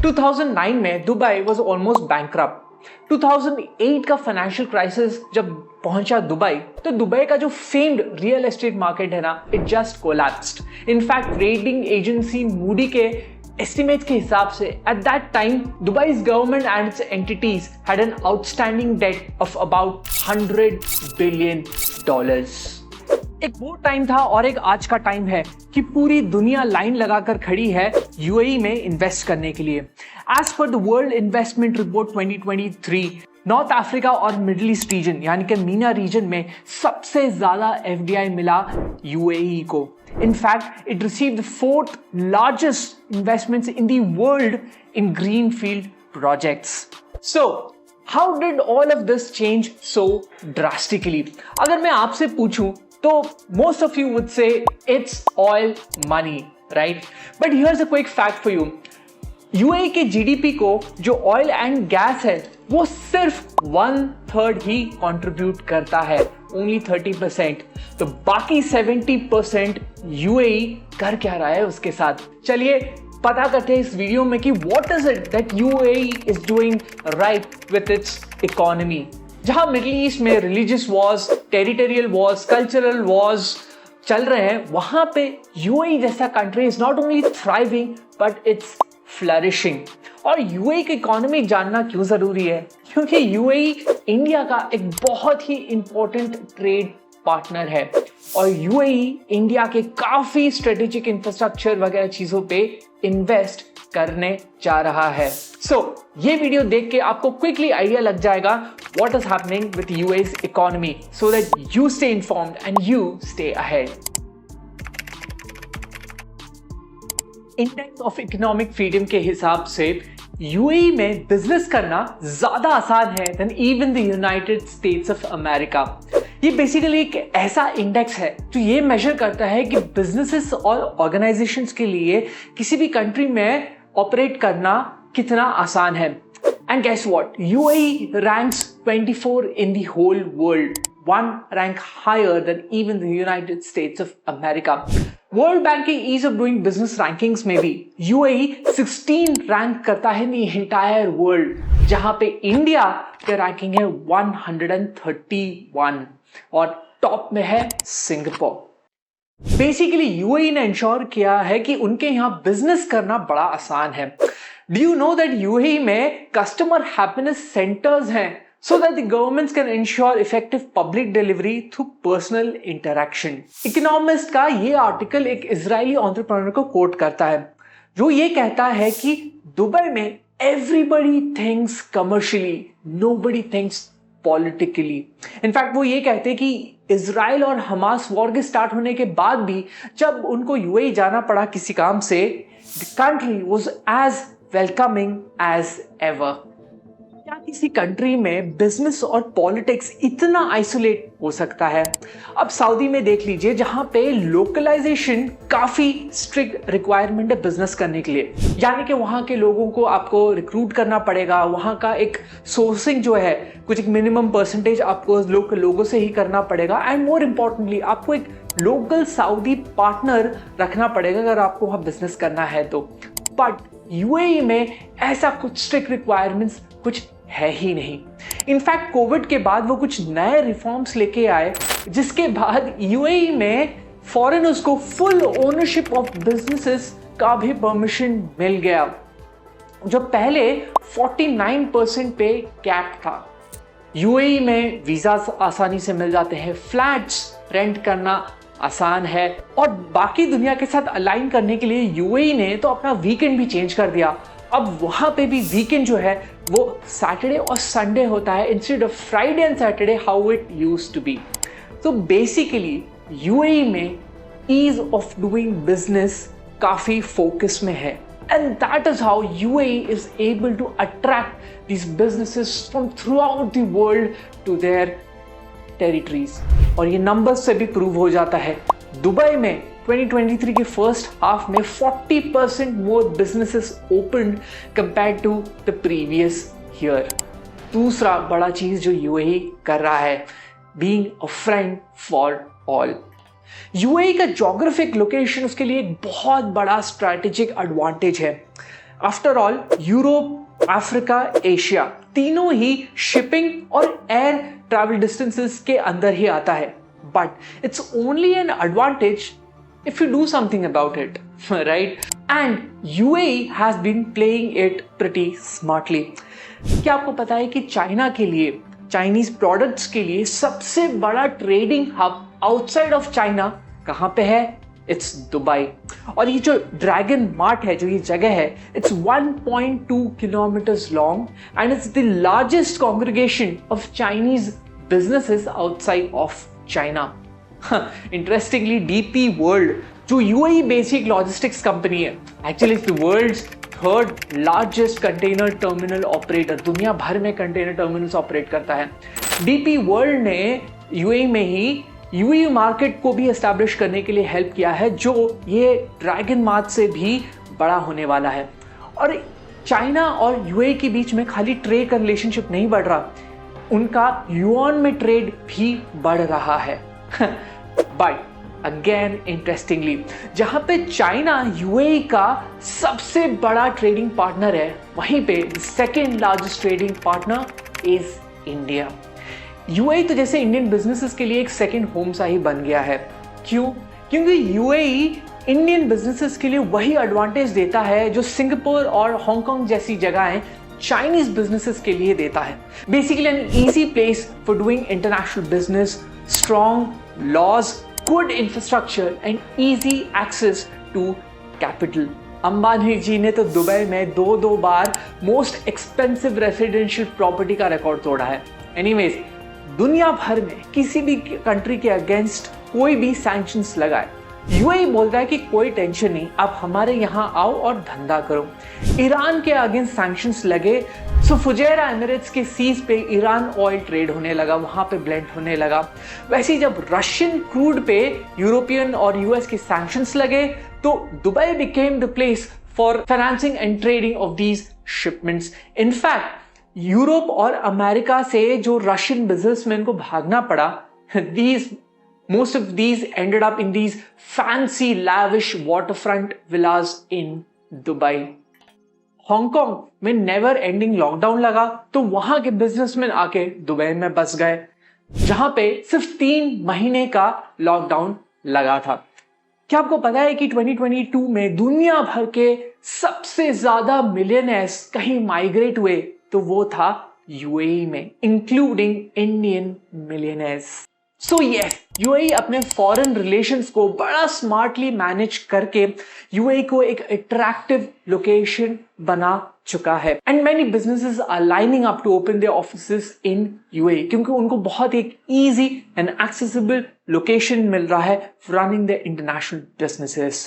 2009 में Dubai was almost bankrupt. 2008 का financial crisis जब पहुंचा दुबई, तो दुबई का जो फेम्ड रियल एस्टेट मार्केट है ना, it just collapsed. In fact rating agency Moody के एस्टिमेट्स के हिसाब से at that time Dubai's government and its entities had an outstanding debt of about $100 billion. एक वो टाइम था और एक आज का टाइम है कि पूरी दुनिया लाइन लगाकर खड़ी है यूएई में इन्वेस्ट करने के लिए। As per the world investment report 2023, north Africa और मिडिल ईस्ट रीजन यानी कि मीना रीजन में सबसे ज्यादा एफडीआई मिला यूएई को। In fact it received the 4th largest investments in the world in greenfield projects. So how did all of this change so drastically? अगर मैं आपसे पूछूं तो most of you would say it's oil money, right? But here's a quick fact for you. UAE के GDP को जो oil and gas है वो सिर्फ 1/3 ही कंट्रीब्यूट करता है, ओनली 30%। तो बाकी 70% UAE कर क्या रहा है उसके साथ? चलिए पता करते हैं इस वीडियो में कि what is it that UAE is doing right with its economy। जहां मिडिल ईस्ट में religious Wars, territorial Wars, cultural Wars चल रहे हैं, वहां पे यूएई जैसा country is not only thriving but it's flourishing. और यूएई की इकोनॉमी जानना क्यों जरूरी है? क्योंकि यूएई इंडिया का एक बहुत ही इंपॉर्टेंट ट्रेड पार्टनर है और यूएई इंडिया के काफी स्ट्रेटेजिक इंफ्रास्ट्रक्चर वगैरह चीजों पे इन्वेस्ट करने जा रहा है। ये वीडियो देख के आपको क्विकली आइडिया लग जाएगा what is happening with UAE's economy so that you stay informed and you stay ahead. Index of economic freedom के हिसाब से यूएई में बिजनेस करना ज्यादा आसान है than even the United States of America. ये बेसिकली एक ऐसा इंडेक्स है जो ये मेजर करता है कि बिजनेसेस और ऑर्गेनाइजेशंस के लिए किसी भी कंट्री में ऑपरेट करना कितना आसान है। And guess what? UAE ranks 24 in the whole world, one rank higher than even the United States of America. World Bank के ease of doing business rankings में भी UAE 16 रैंक करता है in the entire world, जहां पे India के ranking है 131 और टॉप में है सिंगापुर। बेसिकली UAE ने इंश्योर किया है कि उनके यहाँ बिजनेस करना बड़ा आसान है। Do you know that UAE में customer happiness centers हैं so that the governments can ensure effective public delivery through personal interaction? Economist का ये आर्टिकल एक इजरायली एंटरप्रेन्योर को कोट करता है जो ये कहता है कि दुबई में everybody thinks commercially, nobody thinks politically. In fact वो ये कहते हैं कि इजराइल और हमास वॉर के स्टार्ट होने के बाद भी जब उनको यूएई जाना पड़ा किसी काम से, the country was as welcoming as ever. क्या किसी कंट्री में बिजनेस और पॉलिटिक्स इतना आइसोलेट हो सकता है? अब सऊदी में देख लीजिए जहां पे लोकलाइजेशन काफी स्ट्रिक्ट रिक्वायरमेंट है बिजनेस करने के लिए, यानी कि वहां के लोगों को आपको रिक्रूट करना पड़ेगा, वहां का एक सोर्सिंग जो है कुछ एक मिनिमम परसेंटेज आपको लोकल लोगों से ही करना पड़ेगा एंड मोर इम्पोर्टेंटली आपको एक लोकल सऊदी पार्टनर रखना पड़ेगा अगर आपको वहां बिजनेस करना है तो। बट यूएई में ऐसा कुछ स्ट्रिक्ट रिक्वायरमेंट्स कुछ है ही नहीं। इनफैक्ट कोविड के बाद वो कुछ नए रिफॉर्म्स लेके आए जिसके बाद यूएई में फॉरेनर्स को फुल ओनरशिप ऑफ बिजनेसेस का भी परमिशन मिल गया, जो पहले 49% पे कैप था। यूएई में वीजा आसानी से मिल जाते हैं, फ्लैट्स रेंट करना आसान है और बाकी दुनिया के साथ अलाइन करने के लिए यूएई ने तो अपना वीकेंड भी चेंज कर दिया। अब वहां पे भी वीकेंड जो है वो सैटरडे और संडे होता है instead of Friday and Saturday how it used to be. तो बेसिकली यूएई में ईज ऑफ डूइंग बिजनेस काफी फोकस में है and that is how UAE is able to attract these businesses from throughout the world to their territories. और ये numbers से भी prove हो जाता है। दुबई में 2023 के फर्स्ट हाफ में 40% more businesses opened compared to the previous year. दूसरा बड़ा चीज जो यूएई कर रहा है, being a friend for all. UAE का ज्योग्राफिक लोकेशन उसके लिए एक बहुत बड़ा स्ट्रैटेजिक एडवांटेज है। After all Europe, Africa, Asia तीनों ही शिपिंग और एयर ट्रैवल डिस्टेंसेस के अंदर ही आता है, but it's only an advantage if you do something about it, right? And UAE has been playing it pretty smartly. क्या आपको पता है कि चाइना के लिए, चाइनीज प्रोडक्ट्स के लिए सबसे बड़ा trading hub outside of China कहाँ पे है? It's Dubai. और ये जो ड्रैगन मार्ट है, जो ये जगह है, it's 1.2 kilometres long and it's the largest congregation of Chinese businesses outside of China. Interestingly DP world, जो यूएई बेसिक लॉजिस्टिक्स कंपनी है, actually it's the world's third largest container terminal operator, दुनिया भर में कंटेनर टर्मिनल्स ऑपरेट करता है। DP world ने UAE में ही UAE market को भी एस्टैब्लिश करने के लिए हेल्प किया है, जो ये ड्रैगन मार्ट से भी बड़ा होने वाला है। और चाइना और यूएई के बीच में खाली ट्रेड का रिलेशनशिप नहीं बढ़ रहा, उनका युआन में ट्रेड भी बढ़ रहा है। बट अगेन इंटरेस्टिंगली, जहां पे चाइना यूएई का सबसे बड़ा ट्रेडिंग पार्टनर है, वहीं पे second largest trading partner is India. UAE तो जैसे इंडियन बिजनेसेस के लिए एक सेकेंड होम सा ही बन गया है। क्यों? क्योंकि यूएई इंडियन बिजनेसेस के लिए वही एडवांटेज देता है जो सिंगापुर और हांगकांग जैसी जगहें चाइनीज बिजनेसेस के लिए देता है। Basically an easy place for doing international business, strong laws, good infrastructure and easy access to capital. Ambani ji ने तो दुबई में दो बार मोस्ट एक्सपेंसिव रेसिडेंशियल प्रॉपर्टी का रिकॉर्ड तोड़ा है। एनीवेज, दुनिया भर में किसी भी कंट्री के अगेंस्ट कोई भी सैंक्शंस लगाए, यूएई बोलता है कि कोई टेंशन नहीं, आप हमारे यहाँ आओ और धंधा करो। ईरान के अगेंस्ट सैंक्शंस लगे, सो फुजैरा एमिरेट्स के सीज पे ईरान ऑयल ट्रेड होने लगा, वहां पे ब्लेंड होने लगा। वैसे ही जब रशियन क्रूड पे यूरोपियन और यूएस के सैंक्शंस लगे, तो Dubai became the place for financing and trading of these shipments. In fact Europe और अमेरिका से जो रशियन बिजनेसमैन को भागना पड़ा, most of these ended up in these fancy lavish waterfront villas in Dubai. Hong Kong में never ending lockdown लगा, तो वहां के बिजनेसमैन आके दुबई में बस गए, जहां पे सिर्फ 3 महीने का लॉकडाउन लगा था। क्या आपको पता है कि 2022 में दुनिया भर के सबसे ज्यादा मिलियनेयर्स कहीं माइग्रेट हुए, तो वो था यूएई में, including Indian millionaires. So yes, UAE अपने फॉरेन रिलेशंस को बड़ा स्मार्टली मैनेज करके यूएई को एक अट्रैक्टिव लोकेशन बना चुका है। And many businesses are lining up to open their offices in UAE, क्योंकि उनको बहुत एक इजी एंड एक्सेसिबल लोकेशन मिल रहा है running the international businesses.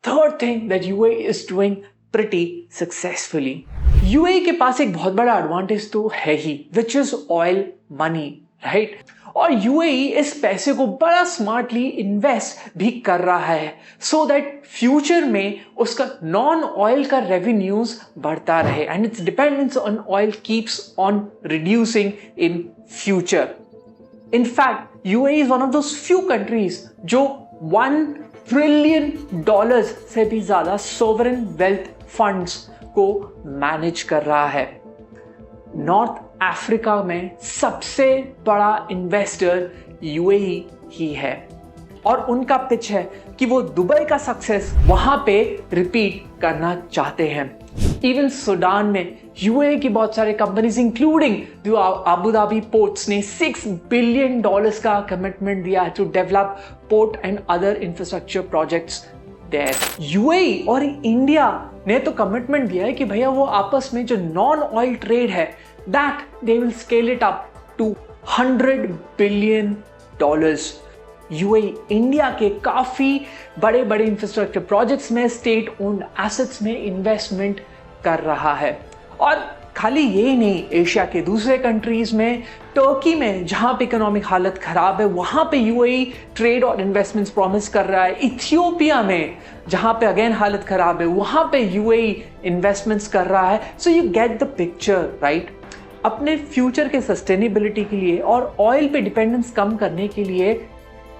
Third thing that UAE is doing pretty successfully, UAE के पास एक बहुत बड़ा एडवांटेज तो है ही, which is oil money, right? और यूएई इस पैसे को बड़ा स्मार्टली इन्वेस्ट भी कर रहा है, सो दैट फ्यूचर में उसका नॉन ऑयल का रेवेन्यूज बढ़ता रहे and it's dependence on oil keeps on reducing in future. In fact UAE is one of those few countries जो $1 ट्रिलियन से भी ज्यादा सोवरेन वेल्थ फंड्स को मैनेज कर रहा है। नॉर्थ अफ्रीका में सबसे बड़ा इन्वेस्टर यूएई ही है, और उनका पिच है कि वो दुबई का सक्सेस वहां पे रिपीट करना चाहते हैं। इवन सूडान में यूएई की बहुत सारे companies including Abu Dhabi ports ने $6 बिलियन का कमिटमेंट दिया to develop port and other infrastructure projects there. UAE और इंडिया ने तो कमिटमेंट दिया है कि भैया वो आपस में जो नॉन ऑयल ट्रेड है, that they will scale it up to $100 billion. UAE India के काफी बड़े बड़े इंफ्रास्ट्रक्चर प्रोजेक्ट्स में, स्टेट ओन्ड एसेट्स में इन्वेस्टमेंट कर रहा है। और खाली यही नहीं, एशिया के दूसरे कंट्रीज में, टर्की में जहां पे इकोनॉमिक हालत खराब है, वहां पे यूएई ट्रेड और इन्वेस्टमेंट्स प्रॉमिस कर रहा है। इथियोपिया में जहां पे अगेन हालत खराब है, वहां पे यूएई इन्वेस्टमेंट्स कर रहा है। So you get the picture, right? अपने फ्यूचर के सस्टेनेबिलिटी के लिए और ऑयल पे डिपेंडेंस कम करने के लिए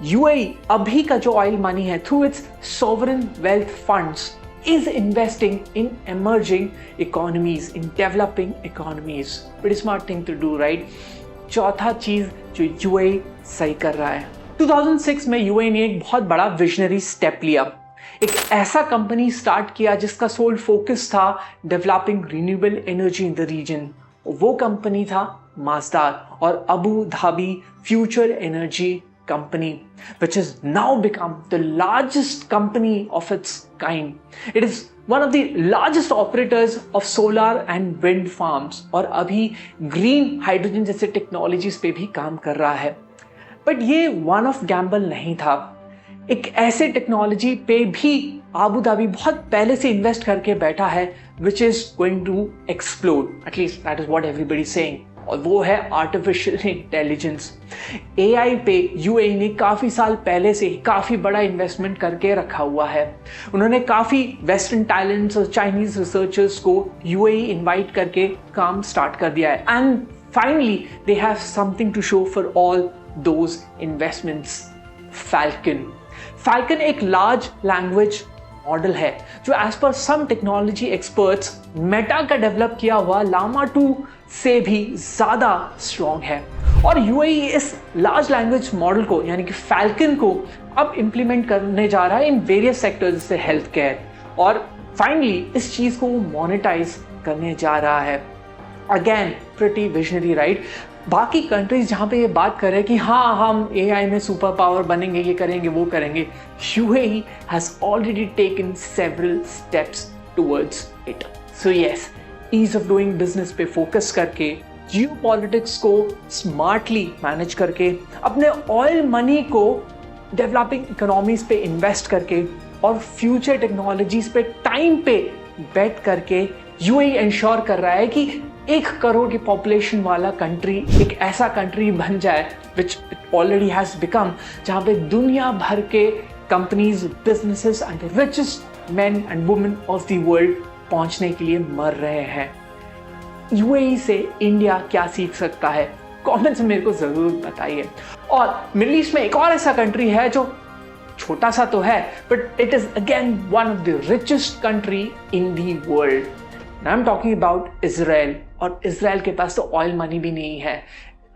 यूएई अभी का जो ऑयल मनी है through it's sovereign wealth funds is investing in emerging economies, in developing economies. Pretty smart thing to do, right? चौथा चीज जो यूएई सही कर रहा है, 2006 में यूएई ने एक बहुत बड़ा विजनरी स्टेप लिया। एक ऐसा कंपनी स्टार्ट किया जिसका सोल फोकस था developing renewable energy in the region. वो कंपनी था माजदार और Abu Dhabi future energy company, which has now become the largest company of its kind. It is one of the largest operators of solar and wind farms और अभी green hydrogen जैसे technologies पे भी काम कर रहा है। बट ये वन ऑफ गैम्बल नहीं था। एक ऐसे टेक्नोलॉजी पे भी आबू धाबी बहुत पहले से इन्वेस्ट करके बैठा है, which is going to explode, at least that is what everybody saying, और वो है आर्टिफिशियल इंटेलिजेंस। एआई पे यूएई ने काफ़ी साल पहले से ही काफ़ी बड़ा इन्वेस्टमेंट करके रखा हुआ है। उन्होंने काफ़ी वेस्टर्न टैलेंट्स और चाइनीज रिसर्चर्स को यूएई इनवाइट करके काम स्टार्ट कर दिया है, and finally they have something to show for all those investments. Falcon एक लार्ज लैंग्वेज मॉडल है जो as per some technology experts Meta का डेवलप किया हुआ लामा 2 से भी ज़्यादा स्ट्रॉन्ग है। और यूएई इस लार्ज लैंग्वेज मॉडल को यानी कि फैल्कन को अब इम्प्लीमेंट करने जा रहा है इन वेरियस सेक्टर्स जैसे हेल्थ केयर, और फाइनली इस चीज़ को मोनेटाइज करने जा रहा है। Again pretty visionary, right? बाकी कंट्रीज जहाँ पे ये बात कर रहे हैं कि हाँ हम एआई में सुपर पावर बनेंगे, ये करेंगे वो करेंगे, UAE has already taken several steps towards it. So yes, ease of doing business पे फोकस करके, जियोपॉलिटिक्स को स्मार्टली मैनेज करके, अपने ऑयल मनी को डेवलपिंग इकोनॉमीज पे इन्वेस्ट करके और फ्यूचर टेक्नोलॉजीज पे टाइम पे बेट करके यूएई इंश्योर कर रहा है कि 1 करोड़ की पॉपुलेशन वाला कंट्री एक ऐसा कंट्री बन जाए which it already has become, जहाँ पे दुनिया भर के companies, businesses and richest main and women of the world पहुंचने के लिए मर रहे हैं। यूएई से इंडिया क्या सीख सकता है? कमेंट्स में मेरे को जरूर बताइए। और मिडिल ईस्ट में एक और ऐसा कंट्री है जो छोटा सा तो है, but it is again one of the richest country in the world. I am talking about Israel, और इजराइल के पास तो ऑयल मनी भी नहीं है।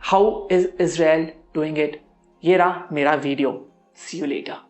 How is Israel doing it? ये रहा मेरा वीडियो। C you later.